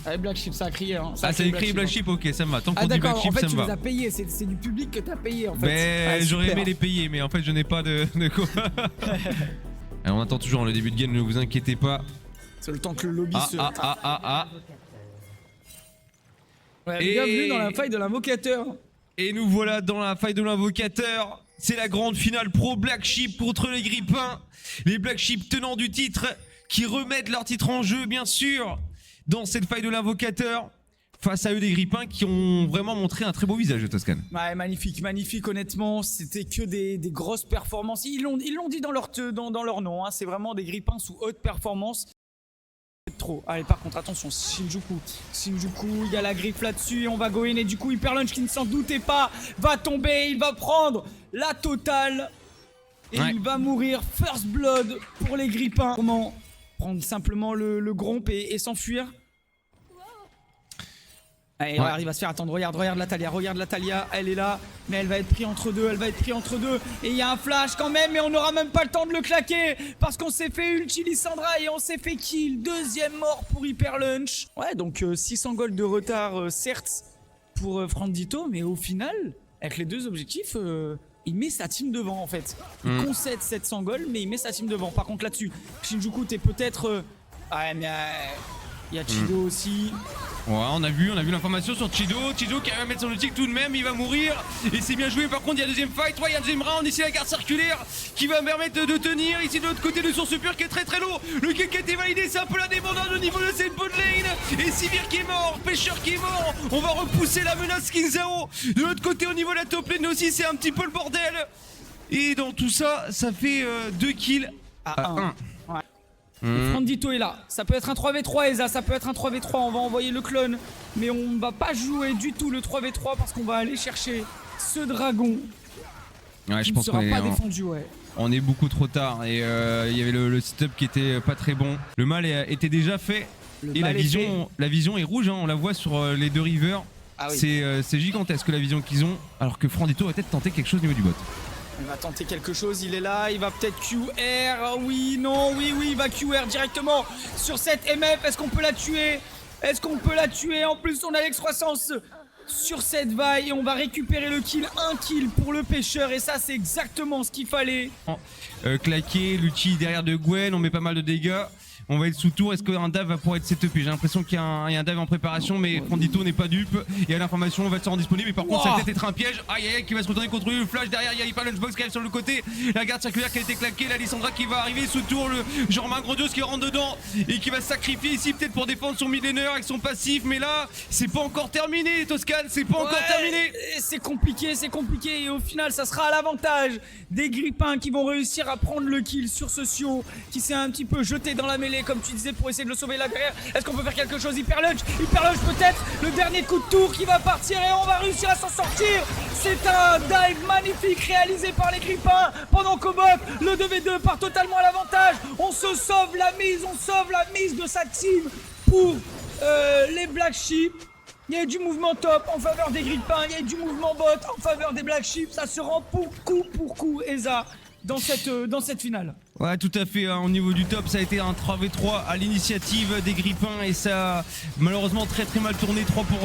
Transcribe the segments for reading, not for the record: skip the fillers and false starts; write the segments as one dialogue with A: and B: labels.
A: Ah, Black Sheep, ça a crié. Hein.
B: Ça a écrit Black Sheep, ok, ça me va. Tant qu'on dit Black Sheep, ça me va.
A: En fait, tu les as payés, c'est du public que t'as payé en fait.
B: Mais j'aurais aimé les payer, mais en fait, je n'ai pas de quoi. Alors, on attend toujours le début de game, ne vous inquiétez pas.
A: C'est le temps que le lobby se. Ouais,
B: Et...
A: bienvenue dans la faille de l'invocateur.
B: Et nous voilà dans la faille de l'invocateur. C'est la grande finale pro Black Sheep contre les Grippins. Les Black Sheep tenants du titre qui remettent leur titre en jeu, bien sûr, dans cette faille de l'invocateur. Face à eux, des Grippins qui ont vraiment montré un très beau visage de Toscan.
A: Ouais, magnifique, magnifique, honnêtement. C'était que des grosses performances. Ils l'ont dit dans leur nom. Hein. C'est vraiment des Grippins sous haute performance. Trop. Allez, par contre, attention, Shinjuku, il y a la griffe là-dessus et on va go in. Et du coup, Hyper Lunch qui ne s'en doutait pas va tomber. Il va prendre la totale et il va mourir. First blood pour les Grippins. Comment prendre simplement le gromp et s'enfuir? Allez, regarde, il va se faire attendre. Regarde la Talia, elle est là, mais elle va être prise entre deux, et il y a un flash quand même, mais on n'aura même pas le temps de le claquer, parce qu'on s'est fait ulti Lissandra et on s'est fait kill. Deuxième mort pour Hyper Lunch. Ouais, donc 600 gold de retard, certes, pour Frandito, mais au final, avec les deux objectifs, il met sa team devant en fait. Il concède 700 gold, mais il met sa team devant. Par contre, là-dessus, Shinjuku, t'es peut-être... ouais, mais... il y a Chido aussi.
B: Ouais, on a vu l'information sur Chido. Chido qui va mettre son ulti tout de même, il va mourir. Et c'est bien joué. Par contre, il y a deuxième fight. Ouais, il y a deuxième round. Ici, la garde circulaire qui va me permettre de tenir. Ici, de l'autre côté, le source pur qui est très lourd. Le kill qui a été validé, c'est un peu la débandade au niveau de cette bot lane. Et Sivir qui est mort, Pêcheur qui est mort. On va repousser la menace Kinzao. De l'autre côté, au niveau de la top lane aussi, c'est un petit peu le bordel. Et dans tout ça, ça fait 2 kills à 1.
A: Frandito est là, ça peut être un 3v3 Eza, ça peut être un 3v3, on va envoyer le clone. Mais on va pas jouer du tout le 3v3 parce qu'on va aller chercher ce dragon.
B: Ouais, je pense
A: qu'on
B: qu'on
A: pas défendu,
B: on est beaucoup trop tard et il y avait le setup qui était pas très bon. Le mal était déjà fait et la vision est rouge, hein, on la voit sur les deux rivers. Ah oui. C'est gigantesque la vision qu'ils ont, alors que Frandito va peut-être tenter quelque chose au niveau du bot.
A: Il va tenter quelque chose, il est là, il va peut-être QR, oui, non, oui, il va QR directement sur cette MF, est-ce qu'on peut la tuer? En plus on a l'excroissance sur cette vaille et on va récupérer le kill, un kill pour le pêcheur et ça c'est exactement ce qu'il fallait.
B: Claquer, l'ulti derrière de Gwen, on met pas mal de dégâts. On va être sous tour, est-ce qu'un dive va pouvoir être setupé? J'ai l'impression qu'il y a un dive en préparation, mais Frandito n'est pas dupe. Et à l'information, va se rendre disponible. Mais par contre, ça va peut-être être un piège. Aïe aïe, qui va se retourner contre lui. Le flash derrière, il y a Hyper Lunchbox qui arrive sur le côté. La garde circulaire qui a été claquée. La Lissandra qui va arriver sous tour. Le Germain Grandiose qui rentre dedans et qui va se sacrifier ici, peut-être pour défendre son millénaire avec son passif. Mais là, c'est pas encore terminé, Toscan. C'est pas encore terminé.
A: C'est compliqué. Et au final, ça sera à l'avantage des Grippins qui vont réussir à prendre le kill sur ce Sio qui s'est un petit peu jeté dans la mêlée, comme tu disais, pour essayer de le sauver là derrière. Est-ce qu'on peut faire quelque chose? Hyper Lunch peut-être, le dernier coup de tour qui va partir et on va réussir à s'en sortir. C'est un dive magnifique réalisé par les Grippins pendant qu'Obok, le 2v2 part totalement à l'avantage. On sauve la mise de sa team pour les Black Sheep. Il y a du mouvement top en faveur des Grippins, il y a du mouvement bot en faveur des Black Sheep. Ça se rend pour coup Eza dans cette finale.
B: Ouais, tout à fait, hein. Au niveau du top, ça a été un 3v3 à l'initiative des Grippins et ça a malheureusement très mal tourné, 3 pour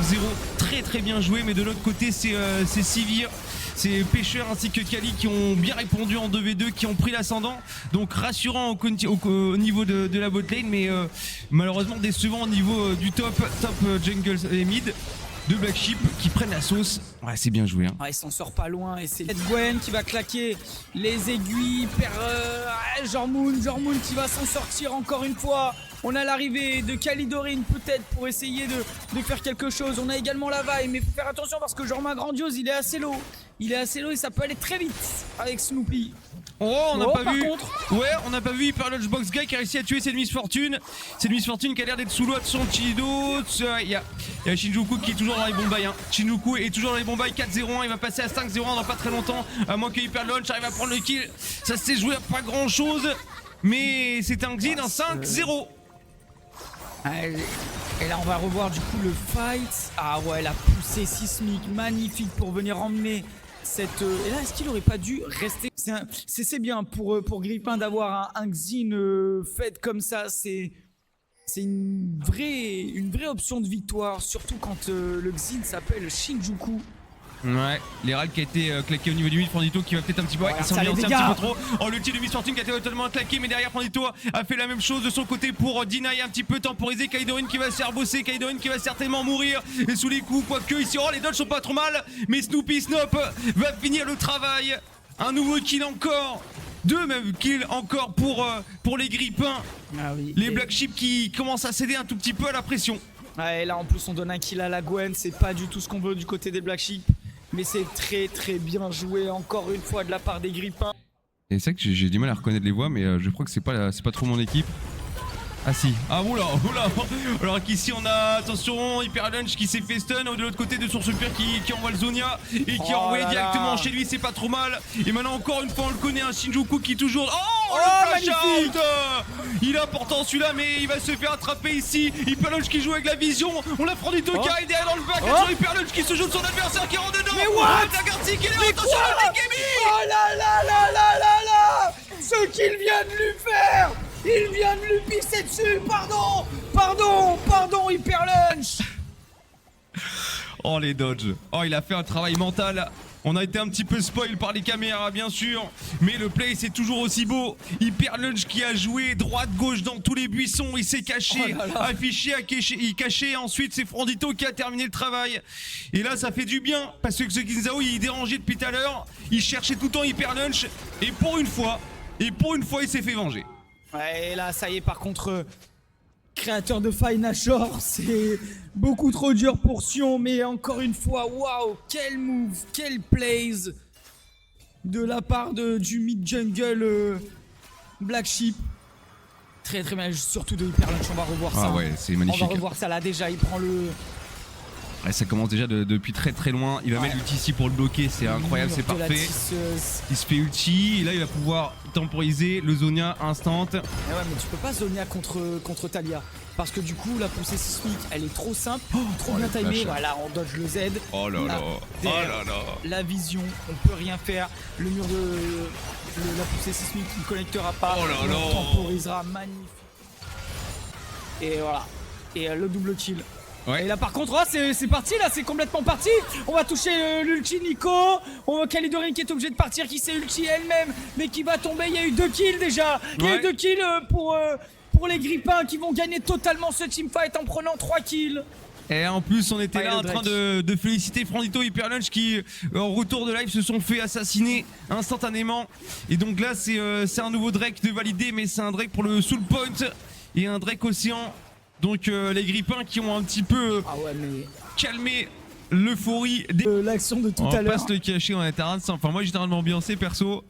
B: 0. Très bien joué, mais de l'autre côté, c'est Sivir, c'est Pêcheur ainsi que Kali qui ont bien répondu en 2v2, qui ont pris l'ascendant. Donc rassurant au niveau de la botlane, mais malheureusement décevant au niveau du top jungle et mid. De Black Sheep qui prennent la sauce. Ouais, c'est bien joué. Hein.
A: Ouais, il s'en sort pas loin. Et c'est Gwen qui va claquer les aiguilles. Jormoon qui va s'en sortir encore une fois. On a l'arrivée de Kalidorine peut-être pour essayer de faire quelque chose. On a également la vaille, mais il faut faire attention parce que Jorma Grandiose, il est assez low. Et ça peut aller très vite avec Snoopy.
B: Oh, on n'a pas vu.
A: Contre...
B: Ouais, on n'a pas vu Hyper Lunchbox Guy qui a réussi à tuer cette Miss Fortune. Cette Miss Fortune qui a l'air d'être sous l'eau de son Chido. Il y a Shinjuku qui est toujours dans les bons bails. Hein. Shinjuku est toujours dans les bons bails. 4-0-1, il va passer à 5-0-1 dans pas très longtemps. À moins que Hyper Lunch arrive à prendre le kill. Ça s'est joué à pas grand chose. Mais c'est un Xin, un 5-0.
A: Et là on va revoir du coup le fight. Ah ouais, la poussée sismique magnifique pour venir emmener cette... Et là est-ce qu'il aurait pas dû rester? C'est bien pour Grippin d'avoir un Xin fait comme ça. C'est une vraie option de victoire, surtout quand le Xin s'appelle Shinjuku.
B: Ouais, les râles qui a été claqué au niveau du mid, Frandito qui va peut-être un petit peu, ouais, il s'en vient un petit peu trop. Oh, l'ulti de Miss Fortune qui a été totalement claqué, mais derrière Frandito a fait la même chose de son côté pour deny un petit peu temporiser. Kaidorin qui va se faire bosser, Kaidorin qui va certainement mourir et sous les coups, quoique ici, oh les dodges sont pas trop mal, mais Snoopy Snop va finir le travail. Un nouveau kill encore, 2 même kills encore pour les grippins.
A: Ah oui,
B: les Black Sheep qui commencent à céder un tout petit peu à la pression.
A: Ouais, et là en plus on donne un kill à la Gwen, c'est pas du tout ce qu'on veut du côté des Black Sheep. Mais c'est très bien joué encore une fois de la part des grippins.
B: Et c'est vrai que j'ai du mal à reconnaître les voix, mais je crois que c'est pas trop mon équipe. Ah si, ah oula. Alors qu'ici on a, attention, Hyper Lunch qui s'est fait stun, de l'autre côté de son super qui envoie le Zonia et qui a envoyé directement chez lui, c'est pas trop mal. Et maintenant encore une fois on le connaît, un Shinjuku qui toujours... Oh le flash out. Il est important celui-là, mais il va se faire attraper ici. Hyper Lunch qui joue avec la vision, on l'a franc du Toka et derrière dans le back, attention Hyper Lunch qui se joue de son adversaire qui rentre dedans.
A: Mais what?
B: La Gartic qui est là, attention le Tekemi.
A: Oh là. Ce qu'il vient de lui faire, il vient de lui pisser dessus, pardon, Hyper Lunch.
B: Oh les dodges. Oh il a fait un travail mental. On a été un petit peu spoil par les caméras bien sûr, mais le play c'est toujours aussi beau. Hyper Lunch qui a joué droite-gauche dans tous les buissons, il s'est caché, affiché, il caché, ensuite c'est Frandito qui a terminé le travail. Et là ça fait du bien, parce que ce Ginzao il dérangeait depuis tout à l'heure, il cherchait tout le temps Hyper Lunch, et pour une fois il s'est fait venger.
A: Ouais, et là ça y est par contre... Créateur de Fine Ashore, c'est beaucoup trop dur pour Sion, mais encore une fois, waouh, quel move, quel plays de la part du mid-jungle Black Sheep. Très bien, surtout de Hyper Lunch, on va revoir ça.
B: Ah ouais, c'est magnifique.
A: On va revoir ça là déjà, il prend le...
B: Ouais, ça commence déjà depuis très loin, il va mettre l'ulti ici pour le bloquer, c'est incroyable, c'est parfait. Il se fait ulti, et là il va pouvoir temporiser le Zonia instant.
A: Ouais, mais tu peux pas Zonia contre Talia, parce que du coup la poussée sismique elle est trop simple, trop bien timée, voilà on dodge le Z.
B: Oh là là.
A: La vision, on peut rien faire, le mur de la poussée sismique ne connectera pas, on temporisera, magnifique. Et voilà, et le double kill. Ouais. Et là par contre, c'est parti, là c'est complètement parti. On va toucher l'ulti Nico. On voit Kalidorin qui est obligé de partir, qui s'est ulti elle-même, mais qui va tomber. Il y a eu 2 kills déjà. Il y a eu 2 kills pour les grippins qui vont gagner totalement ce teamfight en prenant 3 kills.
B: Et en plus on était là en train de féliciter Frandito et Hyper Lunch qui en retour de live se sont fait assassiner instantanément. Et donc là c'est un nouveau Drake de valider, mais c'est un Drake pour le Soul Point et un Drake Océan. Donc les grippins qui ont un petit peu calmé l'euphorie de
A: l'action de tout à l'heure.
B: On va pas se le cacher, on était en train de... Enfin moi j'étais en train de m'ambiancer perso.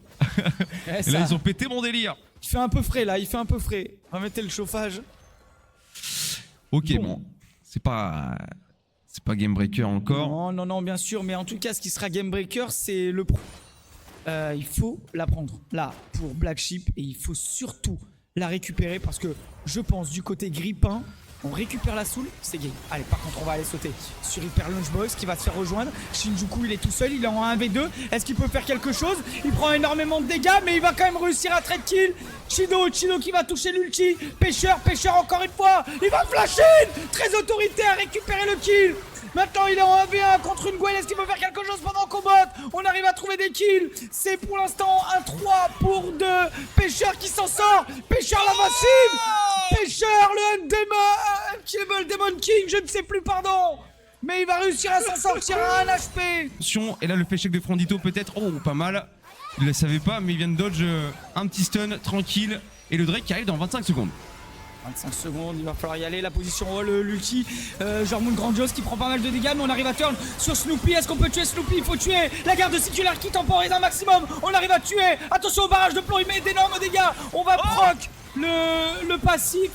B: Et là ils ont pété mon délire.
A: Il fait un peu frais là, il fait un peu frais. On va mettre le chauffage.
B: Ok bon, c'est pas Game Breaker encore.
A: Non bien sûr, mais en tout cas ce qui sera Game Breaker c'est le pro. Il faut la prendre là pour Black Sheep et il faut surtout la récupérer parce que je pense du côté grippin on récupère la soul, c'est game. Allez par contre on va aller sauter sur Hyper Lunch Boys qui va se faire rejoindre. Shinjuku il est tout seul, il est en 1v2. Est-ce qu'il peut faire quelque chose? Il prend énormément de dégâts mais il va quand même réussir à trade kill. Chido qui va toucher l'ulti. Pêcheur encore une fois. Il va flash in. Très autorité à récupérer le kill. Maintenant il est en 1v1 contre une Gwen. Est-ce qu'il peut faire quelque chose pendant qu'on botte? On arrive à trouver des kills. C'est pour l'instant un 3 pour 2. Pêcheur qui s'en sort. Pêcheur la massive. Pêcheur le Unkillable Demon King, je ne sais plus, pardon. Mais il va réussir à s'en sortir à 1 HP.
B: Et là le fake de Frandito peut-être. Oh pas mal. Il ne le savait pas mais il vient de dodge un petit stun tranquille. Et le Drake qui arrive dans 25 secondes.
A: 25 secondes, il va falloir y aller, la position l'ulti, Jormund Grandiose qui prend pas mal de dégâts mais on arrive à turn sur Snoopy. Est-ce qu'on peut tuer Snoopy? Il faut tuer la garde de Singular qui temporise un maximum. On arrive à tuer, attention au barrage de plomb, il met d'énormes dégâts. On va proc le passif.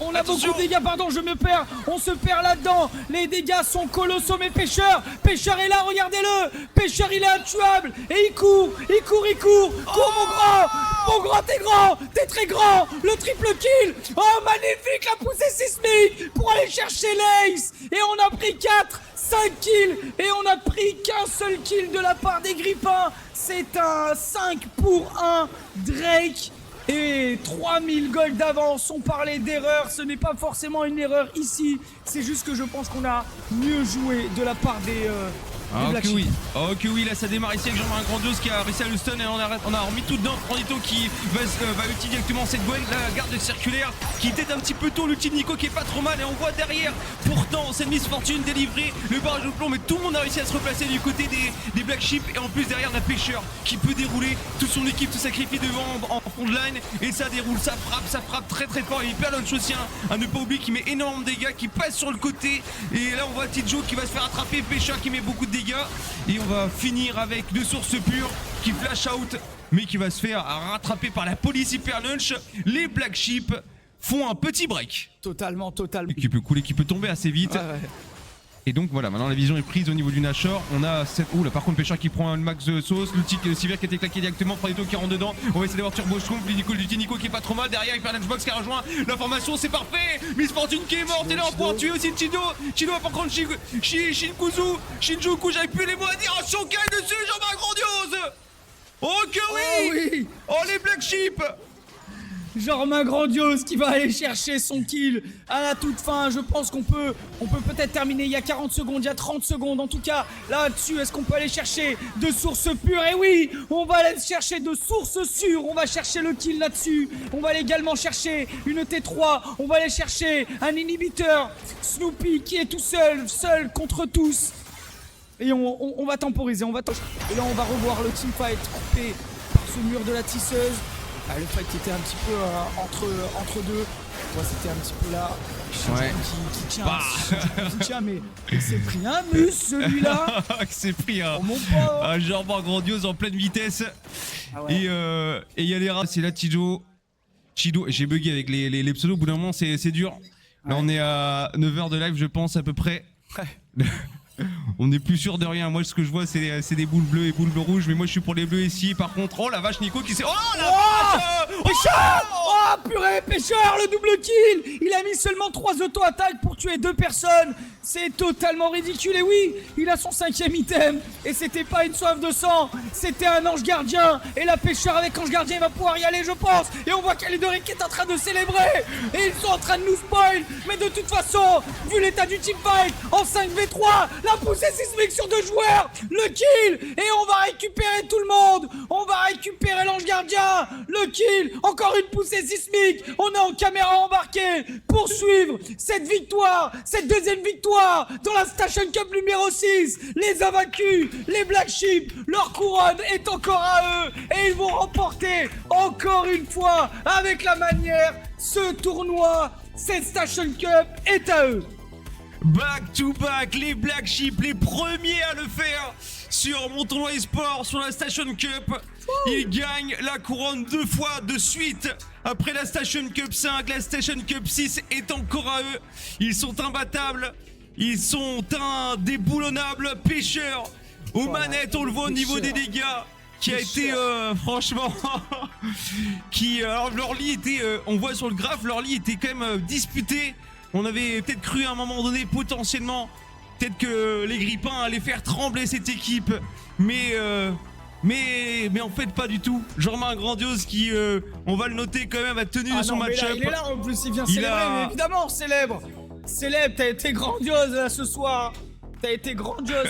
A: On a beaucoup de dégâts, pardon, je me perds. On se perd là-dedans. Les dégâts sont colossaux, mais Pêcheur est là, regardez-le. Pêcheur, il est intuable. Et il court. Cours, mon grand, t'es grand. T'es très grand. Le triple kill. Oh, magnifique, la poussée sismique pour aller chercher l'Ace. Et on a pris 5 kills. Et on a pris qu'un seul kill de la part des grippins. C'est un 5 pour 1 Drake. et 3000 gold d'avance. On parlait d'erreur, ce n'est pas forcément une erreur ici, c'est juste que je pense qu'on a mieux joué de la part des Black Sheep.
B: Ok oui, là ça démarre ici avec Jean-Marie Grandiose qui a réussi à le stun et on a remis tout dedans. Franito qui va utiliser directement cette Gwen, la garde circulaire qui était un petit peu tôt, l'ulti de Nico qui est pas trop mal et on voit derrière pourtant cette Miss Fortune délivrée, le barrage de plomb, mais tout le monde a réussi à se replacer du côté des Black Sheep et en plus derrière on a Pêcheur qui peut dérouler, toute son équipe se sacrifie devant en front de line et ça déroule, ça frappe très très fort et il perd l'autre aussi à ne pas oublier qui met énormément de dégâts, qui passe sur le côté et là on voit Tidjo qui va se faire attraper, Pêcheur qui met beaucoup de dégâts et on va finir avec de sources pures qui flash out mais qui va se faire rattraper par la police hyper lunch. Les Black Sheep font un petit break.
A: Totalement.
B: Qui peut couler, qui peut tomber assez vite.
A: Ouais.
B: Et donc voilà, maintenant la vision est prise au niveau du Nashor. On a cette. Ouh là par contre Pêcheur qui prend un max de sauce. L'outil Sivir qui a été claqué directement. Franito qui rentre dedans. On va essayer d'avoir Turbo Schtroumpf. Nico qui est pas trop mal. Derrière Hyper Lunchbox qui a rejoint la formation. C'est parfait. Miss Fortune qui est morte. Et là on pourra tuer aussi Chido. Chido va pas prendre Shinkuzu. Shinjuku, j'avais plus les mots à dire. Un Shokai dessus, Jean-Marc Grandiose. Oh que oui. Oh les Black Sheep.
A: Genre main grandiose qui va aller chercher son kill à la toute fin. Je pense qu'on peut peut-être terminer. Il y a 40 secondes, il y a 30 secondes. En tout cas, là-dessus, est-ce qu'on peut aller chercher de sources pures? Et oui, on va aller chercher de sources sûres. On va chercher le kill là-dessus. On va aller également chercher une T3. On va aller chercher un inhibiteur. Snoopy qui est tout seul contre tous. Et on va temporiser, Et là, on va revoir le teamfight coupé par ce mur de la tisseuse. Ah, le fight qui était un petit peu entre deux. Ouais, c'était un petit peu là.
B: Ouais.
A: Qui tient, mais il s'est pris un mus celui-là.
B: C'est pris
A: un
B: Jean-Marc Grandiose en pleine vitesse.
A: Ah ouais.
B: Et il y a les rats, c'est là Chido, j'ai bugué avec les pseudos, au bout d'un moment c'est dur. Là on est à 9h de live je pense à peu près.
A: Ouais.
B: On n'est plus sûr de rien. Moi, ce que je vois, c'est des boules bleues et boules rouges. Mais moi, je suis pour les bleus ici. Par contre, oh la vache, Nico qui s'est. Oh la vache.
A: Pêcheur. Oh purée, Pêcheur, le double kill. Il a mis seulement 3 auto-attaques pour tuer 2 personnes. C'est totalement ridicule. Et oui, il a son 5e item. Et c'était pas une soif de sang. C'était un ange gardien. Et la Pêcheur avec ange gardien, il va pouvoir y aller, je pense. Et on voit qu'Alidoric est en train de célébrer. Et ils sont en train de nous spoil. Mais de toute façon, vu l'état du teamfight, en 5v3, la poussée sismique sur 2 joueurs, le kill, et on va récupérer tout le monde, on va récupérer l'ange gardien, le kill, encore une poussée sismique, on est en caméra embarquée pour suivre cette victoire, cette 2e victoire dans la Station Cup numéro 6, les a vaincus, les Black Sheep, leur couronne est encore à eux, et ils vont remporter encore une fois, avec la manière, ce tournoi, cette Station Cup est à eux.
B: Back to back, les Black Sheep, les premiers à le faire sur mon tournoi e-sport, sur la Station Cup. Ils gagnent la couronne 2 fois de suite. Après la Station Cup 5, la Station Cup 6 est encore à eux. Ils sont imbattables, ils sont indéboulonnables. Pêcheur aux manettes, on le voit au niveau des dégâts. Qui a été franchement alors leur lit était on voit sur le graphe leur lit était quand même disputé. On avait peut-être cru à un moment donné potentiellement peut-être que les Grippins allaient faire trembler cette équipe, mais en fait pas du tout. Jean-Marc Grandiose qui on va le noter quand même a tenu son match-up.
A: Il est là en plus, il vient célébrer, mais évidemment célèbre, t'as été grandiose là ce soir. T'as été grandiose